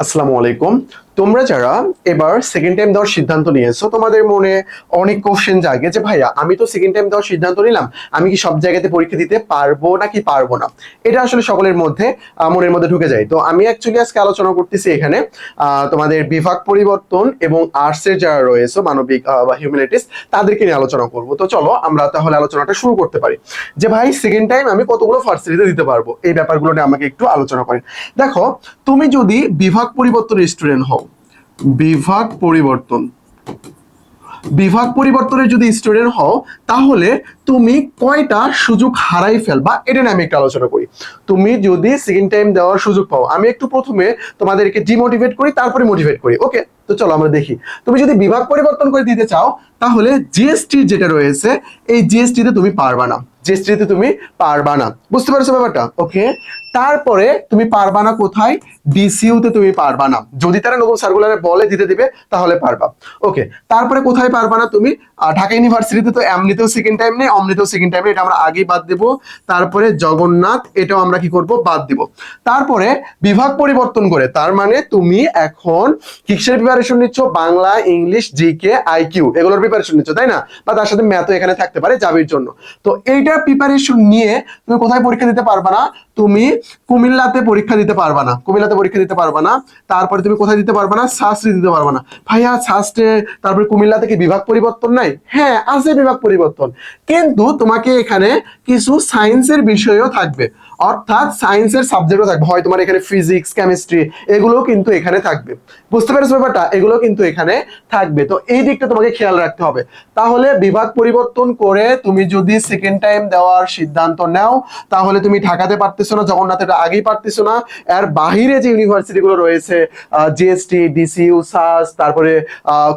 আসসালামু আলাইকুম। তোমরা যারা এবার সেকেন্ড টাইম দেওয়ার সিদ্ধান্ত নিয়েছো, তোমাদের মনে অনেক কোশ্চেন জাগে যে ভাইয়া আমি তো সেকেন্ড টাইম দেওয়ার সিদ্ধান্ত নিলাম, আমি কি সব জায়গাতে পরীক্ষা দিতে পারবো নাকি পারবো না। এটা আসলে সকলের মধ্যে মনের মধ্যে ঢুকে যায়। তো আমি অ্যাকচুয়ালি আজকে আলোচনা করতেছি এখানে তোমাদের বিভাগ পরিবর্তন এবং আর্টসের যারা রয়েছে মানবিক বা হিউম্যানিটিস তাদেরকে নিয়ে আলোচনা করবো। তো চলো আমরা তাহলে আলোচনাটা শুরু করতে পারি যে ভাই সেকেন্ড টাইম আমি কতগুলো ভার্সিটিতে দিতে পারবো, এই ব্যাপারগুলো নিয়ে আমাকে একটু আলোচনা করেন। দেখো, তুমি যদি বিভাগ পরিবর্তনের স্টুডেন্ট হও, বিভাগ পরিবর্তন বিভাগ পরিবর্তনের যদি স্টুডেন্ট হও, তাহলে তুমি কয়টা সুযোগ হারাই ফেলবা এটা নিয়ে আমি একটু আলোচনা করি। তুমি যদি সেকেন্ড টাইম দেওয়ার সুযোগ পাও, আমি একটু প্রথমে তোমাদেরকে ডিমোটিভেট করি, তারপরে মোটিভেট করি। ওকে, তো চলো আমরা দেখি। তুমি যদি বিভাগ পরিবর্তন করে দিতে চাও, তাহলে জিএসটি যেটা রয়েছে এই জিএসটি তে তুমি পারবা না, জিএসটি তে তুমি পারবা না। বুঝতে পারছো ব্যাপারটা? ওকে, তারপরে তুমি পারবা না কোথায়? ডিসিইউ তে তুমি পারবা না, যদি তারা নতুন সার্কুলারে বলে দিতে দিবে তাহলে পারবা। ওকে, তারপরে কোথায় পারবা না তুমি? ঢাকা ইউনিভার্সিটিতে তো এমনিতেও সেকেন্ড টাইম নেই, অমনিতেও সেকেন্ড টাইম নেই, এটা আমরা আগেই বাদ দেব। তারপরে জগন্নাথ, এটাও আমরা কি করব? বাদ দিব। তারপরে বিভাগ পরিবর্তন করে, তার মানে তুমি এখন কিসের প্রিপারেশন নিচ্ছ? বাংলা, ইংলিশ, জিকে, আইকিউ এগুলোর প্রিপারেশন নিচ্ছ, তাই না? বা তার সাথে ম্যাথও এখানে থাকতে পারে জাবির জন্য। তো এইটার প্রিপারেশন নিয়ে তুমি কোথায় পরীক্ষা দিতে পারবা না? তুমি কুমিল্লাতে পরীক্ষা দিতে পারবা না, কুমিল্লাতে পরীক্ষা দিতে পারবা না। তারপরে তুমি কোথায় দিতে পারবা না? শাস্ত্রী দিতে পারবা না। ভাইয়া শাস্ত্রে তারপরে কুমিল্লা থেকে বিভাগ পরিবর্তন নাই? হ্যাঁ আছে বিভাগ পরিবর্তন, কিন্তু তোমাকে এখানে কিছু সায়েন্সের বিষয়ও থাকবে, অর্থাৎ সায়েন্সের সাবজেক্টও থাকবে, হয় তোমার এখানে ফিজিক্স, কেমিস্ট্রি এগুলো কিন্তু এখানে থাকবে। বুঝতে পেরেছো ব্যাপারটা? এগুলো কিন্তু এখানে থাকবে। তো এই দিকটা তোমাকে খেয়াল রাখতে হবে। তাহলে বিভাগ পরিবর্তন করে তুমি যদি সেকেন্ড টাইম দেওয়ার সিদ্ধান্ত নাও, তাহলে তুমি ঢাকাতে পারতেছো না, জগন্নাথের আগেই পারতেছো না। এর বাহিরে যে ইউনিভার্সিটি গুলো রয়েছে, জিএসটি, ডিসিইউ, সাস, তারপরে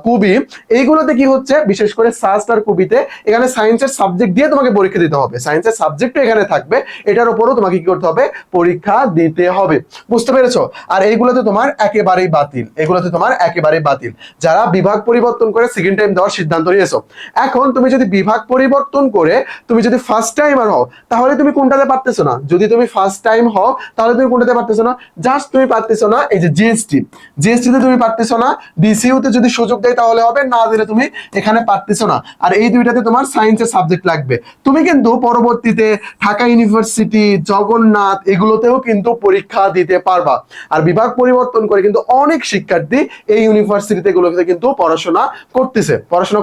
কুবি, এইগুলোতে কি হচ্ছে, বিশেষ করে সাস আর কুবিতে এখানে সায়েন্সের সাবজেক্ট দিয়ে তোমাকে পরীক্ষা দিতে হবে, সায়েন্সের সাবজেক্ট এখানে থাকবে, এটার উপরও তোমাকে কি করতে হবে? পরীক্ষা দিতে হবে। বুঝতে পেরেছো? আর এইগুলোতে তোমার একেবারেই বাতিল, এগুলোতে তোমার একেবারেই বাতিল যারা বিভাগ পরিবর্তন করে সেকেন্ড টাইম দেওয়ার সিদ্ধান্ত নিয়েছো। এখন তুমি যদি বিভাগ পরিবর্তন করে তুমি যদি ফার্স্ট টাইমার হও, তাহলে তুমি কোনটাতে পারতেছো না? যদি তুমি ফার্স্ট টাইম হও তাহলে তুমি কোনটাতে পারতেছো না? জাস্ট তুমি পারতেছো না এই যে জিএসটি, জিএসটি তে তুমি পারতেছো না। ডিসিইউ তে যদি সুযোগ দেয় তাহলে হবে, না দিলে তুমি এখানে পারতেছো না। আর এই দুইটাতে তোমার সায়েন্সের সাবজেক্ট লাগবে। তুমি কিন্তু পরবর্তীতে ঢাকা ইউনিভার্সিটি, জগন্নাথ এগুলোতেও কিন্তু পরীক্ষা দিতে পারবা। আর বিভাগ পরিবর্তন করে কিন্তু অনেক শিক্ষার্থী এই ইউনিভার্সিটিতে গুলোতে কিন্তু পড়াশোনা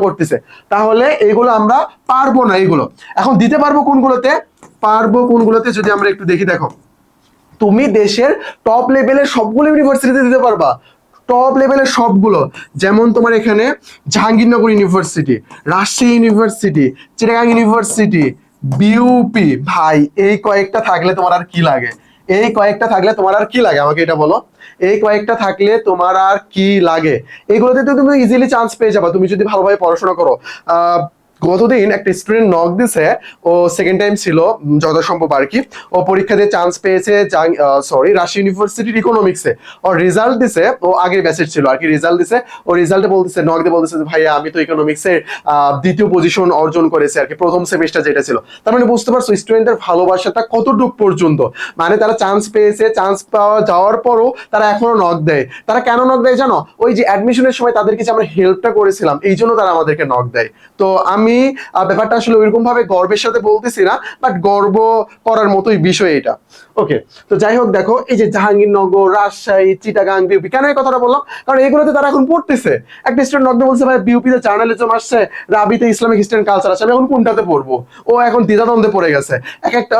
করতেছে। তাহলে এগুলো আমরা পারবো না। এগুলো এখন দিতে পারবো কোনগুলোতে? পারবো কোনগুলোতে যদি আমরা একটু দেখি। দেখো, তুমি দেশের টপ লেভেলের সবগুলো ইউনিভার্সিটিতে দিতে পারবা, টপ লেভেলের সবগুলো। যেমন তোমার এখানে Jahangirnagar university, Rajshahi university, Chittagong university, BUP. ভাই এই কয়েকটা থাকলে তোমার আর কি লাগে? এই কয়েকটা থাকলে তোমার আর কি লাগে আমাকে এটা বলো? এই কয়েকটা থাকলে তোমার আর কি লাগে? এগুলোতে তো তুমি ইজিলি চান্স পেয়ে যাবা তুমি যদি ভালোভাবে পড়াশোনা করো। গতদিন একটা স্টুডেন্ট নক দিছে, ও সেকেন্ড টাইম ছিল যথাসম্ভব আর কি, ও পরীক্ষা দিয়ে চান্স পেয়েছে রাজশাহী ইউনিভার্সিটির ইকোনমিক্সে। ওর রেজাল্ট দিছে, ও আগের ব্যাচের ছিল আর কি, রেজাল্ট দিছে। ও রেজাল্টে বলতেছে, নক দিয়ে বলতেছে ভাইয়া আমি তো ইকোনমিক্সের দ্বিতীয় পজিশন অর্জন করেছে আর কি, প্রথম সেমিস্টার যেটা ছিল। তার মানে বুঝতে পারছো স্টুডেন্টদের ভালোবাসাটা কতটুক পর্যন্ত, মানে তারা চান্স পেয়েছে, চান্স পাওয়া যাওয়ার পরও তারা এখনো নক দেয়। তারা কেন নক দেয় জানো? ওই যে অ্যাডমিশনের সময় তাদেরকে যে আমরা হেল্পটা করেছিলাম এই জন্য তারা আমাদেরকে নক দেয়। তো আমি ব্যাপারটা আসলে ওইরকম ভাবে গর্বের সাথে বলতেছি না, বাট গর্ব করার মতোই বিষয় এটা। ওকে, তো যাই হোক, দেখো এই যে জাহাঙ্গীরনগর, রাজশাহী, চিটাগাং, বিউপি, কেন এই কথাটা বললাম? কারণ এগুলোতে তারা এখন পড়তেছে। একটা স্টুডেন্ট নক বলছে ভাই বিউপিতে জার্নালিজম আসছে, রাবিতে ইসলামিক হিস্ট্রি এন্ড কালচার আছে, আমি এখন কোনটাতে পড়বো? ও এখন দ্বিধাদ্বন্দ্বে পড়ে গেছে। এক একটা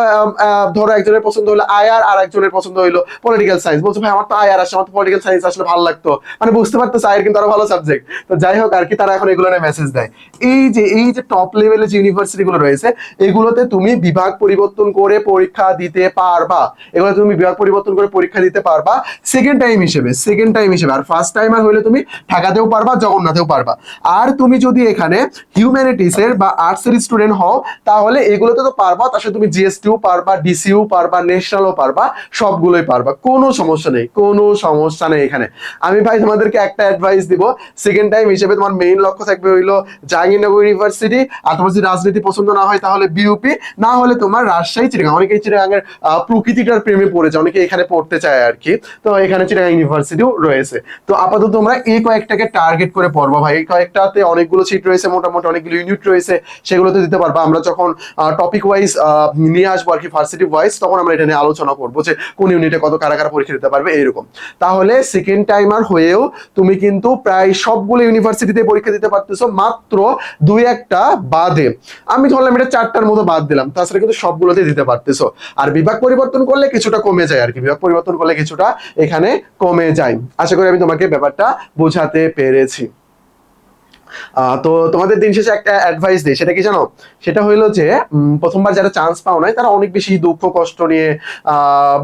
ধরো একজনের পছন্দ হলো আয়ার, আর একজনের পছন্দ হইলো পলিটিক্যাল সায়েন্স। বলছে ভাই আমার তো আয়ার আসে, আমার তো পলিটিক্যাল সায়েন্স আসলে ভালো লাগতো। মানে বুঝতে পারতেছে আয়ার কিন্তু আরো ভালো সাবজেক্ট। তো যাই হোক আর কি, তারা এখন এগুলো নিয়ে মেসেজ দেয়। এই যে টপ লেভেলের যে ইউনিভার্সিটি গুলো রয়েছে এগুলোতে তুমি বিভাগ পরিবর্তন করে পরীক্ষা দিতে পারবা, এগুলো তুমি বিভাগ পরিবর্তন করে পরীক্ষা দিতে পারবা সেকেন্ড টাইম হিসেবে, সেকেন্ড টাইম হিসেবে। আর ফার্স্ট টাইমার হলে তুমি ঢাকাতেও পারবা, জগন্নাথেও পারবা। আর তুমি যদি এখানে হিউম্যানিটিস এর বা আর্টস এর স্টুডেন্ট হও, তাহলে এগুলোতে তো পারবা, তার সাথে তুমি জিএসটিও পারবা, ডিসিইউ পারবা, ন্যাশনালও পারবা, সবগুলোই পারবা, কোনো সমস্যা নেই, কোনো সমস্যা নেই এখানে। আমি ভাই তোমাদেরকে একটা অ্যাডভাইস দিব, সেকেন্ড টাইম হিসেবে তোমার মেইন লক্ষ্য থাকবে হইলো জাহাঙ্গীরনগর ইউনিভার্সিটি। আর তোমার যদি রাজনীতি পছন্দ না হয় তাহলে বিউপি, না হলে তোমার রাজশাহী, চিটাগাং, অনেকেই চিটাগাংয়ের প্রকৃতিটার প্রেমে পড়ে যায়, অনেকে এখানে পড়তে চায় আর কি। তো এখানে চিটাগাং ইউনিভার্সিটিও রয়েছে। তো আপাতত তোমরা এই কয়েকটাকে টার্গেট করে পড়বা ভাই, এই কয়েকটাতে অনেকগুলো সিট রয়েছে, মোটামুটি অনেকগুলো ইউনিট রয়েছে, সেগুলোতে দিতে পারবা। আমরা যখন টপিক ওয়াইজ নিয়ে আসবো আর কি, ভার্সিটি ওয়াইজ, তখন আমরা এটা নিয়ে আলোচনা করবো যে কোন ইউনিটে কত কারা কারা পরীক্ষা দিতে পারবে এইরকম। তাহলে সেকেন্ড টাইমার হয়েও তুমি কিন্তু প্রায় সবগুলো ইউনিভার্সিটিতে পরীক্ষা দিতে পারতেছো, মাত্র দুই একটা বাদে। আমি ধরলাম এটা 4টার মতো বাদ দিলাম, তাছাড়া কিন্তু সবগুলোতে দিতে পারতেছো। আর বিভাগ পরিবর্তন করলে কিছুটা কমে যায় আর কি, বিভাগ পরিবর্তন করলে কিছুটা এখানে কমে যায়। আশা করি আমি তোমাকে ব্যাপারটা বোঝাতে পেরেছি। তো তোমাদের দিন শেষে একটা অ্যাডভাইস দিই, সেটা কি জানো? সেটা হইলো যে প্রথমবার যারা চান্স পাও নাই তারা অনেক বেশি দুঃখ কষ্ট নিয়ে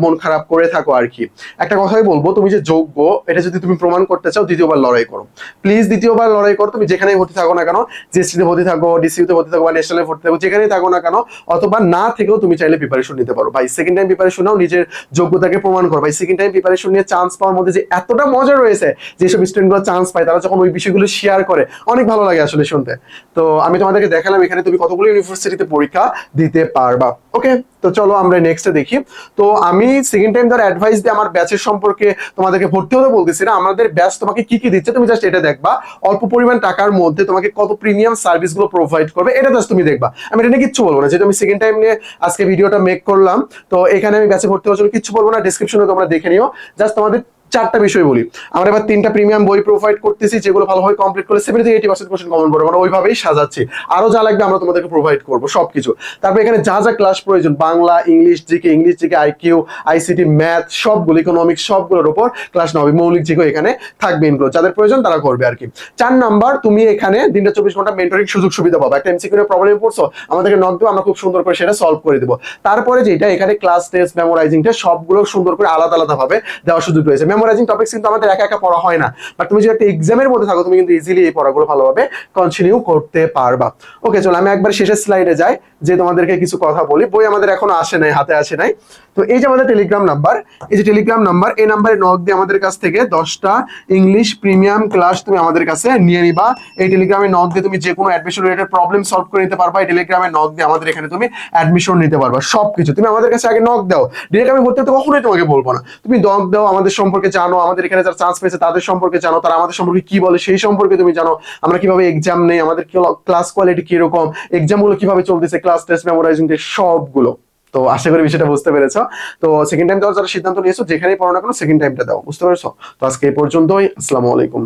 মন খারাপ করে থাকো আর কি। একটা কথাই বলবো, তুমি যে যোগ্য এটা যদি তুমি প্রমাণ করতে চাও, দ্বিতীয়বার লড়াই করো। প্লিজ দ্বিতীয়বার লড়াই করো। তুমি যেখানেই ভর্তি থাকো না কেন, জিএসটিতে ভর্তি থাকো, ডিসিউতে ভর্তি থাকো বা ন্যাশনালে ভর্তি থাকো, যেখানেই থাকো না কেন, অথবা না থেকেও তুমি চাইলে প্রিপারেশন নিতে পারো ভাই। সেকেন্ড টাইম প্রিপারেশন নাও, নিজের যোগ্যতাকে প্রমাণ করো ভাই। সেকেন্ড টাইম প্রিপারেশন নিয়ে চান্স পাওয়ার মধ্যে যে এতটা মজা রয়েছে, যেসব স্টুডেন্টগুলো চান্স পায় তারা যখন ওই বিষয়গুলো শেয়ার করে, অনেক ভালো লাগে আসলে শুনতে। তো আমি তোমাদেরকে দেখালাম এখানে তুমি কতগুলো ইউনিভার্সিটিতে পরীক্ষা দিতে পারবা। ওকে, তো চলো আমরা নেক্সটে দেখি। তো আমি সেকেন্ড টাইম ধর অ্যাডভাইস দিয়ে আমার ব্যাচের সম্পর্কে তোমাদেরকে ভর্তি হতে বলতেছি না, আমাদের ব্যাচ তোমাকে কি কি দিচ্ছে তুমি জাস্ট এটা দেখবা। অল্প পরিমাণ টাকার মধ্যে তোমাকে কত প্রিমিয়াম সার্ভিস গুলো প্রোভাইড করবে, এটা জাস্ট তুমি দেখবা। আমি এটা নিয়ে কিচ্ছু বলবো না, যেহেতু আমি সেকেন্ড টাইম নিয়ে আজকে ভিডিওটা মেক করলাম। তো এখানে আমি ব্যাচে ভর্তি হওয়ার জন্য কিচ্ছু বলবো না, ডিসক্রিপশনে তোমরা দেখে নিও। জাস্ট তোমাদের 4টা বিষয় বলি। আমরা এবার 3টা প্রিমিয়াম বই প্রোভাইড করতেছি, যেগুলো ভালোভাবে কমপ্লিট করলে 70-80% কোশ্চেন কমন পড়বে, মানে ওইভাবেই সাজাচ্ছি। আরো যা লাগবে আমরা তোমাদেরকে প্রোভাইড করবো সবকিছু। তারপর এখানে যা যা ক্লাস প্রয়োজন, Bangla, English GK, IQ, ICT, math, সবগুলো, ইকোনমিক্স, সবগুলোর উপর ক্লাস নেওয়া হবে। মৌলিক জিকে এখানে থাকবে ইনক্লুড, যাদের প্রয়োজন তারা করবে আর কি। 4 নাম্বার, তুমি এখানে দিনটা 24 ঘন্টা মেন্টরিং সুযোগ সুবিধা পাবো। একটা এমসিকিউ এর প্রবলেম পড়ছো, আমাদেরকে নক দিও, আমরা খুব সুন্দর করে সেটা সলভ করে দেবো। তারপরে যেটা এখানে ক্লাস টেস্ট, মেমোরাইজিং টেস্ট, সবগুলো সুন্দর করে আলাদা আলাদা ভাবে দেওয়ার সুযোগ রয়েছে। মেমোরাইজিং টপিকস কিন্তু আমাদের একা একা পড়া হয় না, বাট তুমি যদি একটা এক্সামের মধ্যে থাকো, তুমি কিন্তু ইজিলি এই পড়াগুলো ভালোভাবে কন্টিনিউ করতে পারবা। ওকে, চলো আমি একবার শেষের স্লাইডে যাই, যে তোমাদেরকে কিছু কথা বলি। বই আমাদের এখনো আসে নাই, হাতে আসে নাই। তো এই যে আমাদের টেলিগ্রাম নাম্বার, এই যে টেলিগ্রাম নাম্বার, এই নাম্বারে নক দিয়ে আমাদের কাছ থেকে 10টা ইংলিশ প্রিমিয়াম ক্লাস তুমি আমাদের কাছে নিয়ে নিবা। এই টেলিগ্রামে নক দিয়ে তুমি যে কোনো অ্যাডমিশন রিলেটেড প্রবলেম সলভ করে নিতে পারবা। এই টেলিগ্রামে নক দিয়ে আমাদের এখানে তুমি অ্যাডমিশন নিতে পারবা। সবকিছু তুমি আমাদের কাছে আগে নক দাও, ডিরেক্ট আমি ভর্তি হতে কখনোই তোমাকে বলবো না। তুমি নক দাও, আমাদের সম্পর্কে জানো, আমাদের এখানে যারা চান্স পেয়েছে তাদের সম্পর্কে জানো, তারা আমাদের সম্পর্কে কি বলে সেই সম্পর্কে তুমি জানো, আমরা কিভাবে এক্সাম নেই, আমাদের ক্লাস কোয়ালিটি কিরকম, এক্সাম গুলো কিভাবে চলতেছে, ক্লাস টেস্ট, মেমোরাইজিং টেস্ট, সবগুলো। তো আশা করি বিষয়টা বুঝতে পেরেছো। তো সেকেন্ড টাইম দেওয়ার যারা সিদ্ধান্ত নিয়েছো, যেখানেই পড়ো না কেন সেকেন্ড টাইমটা দাও, বুঝতে পেরেছো? তো আজকে এই পর্যন্তই, আসসালামু আলাইকুম।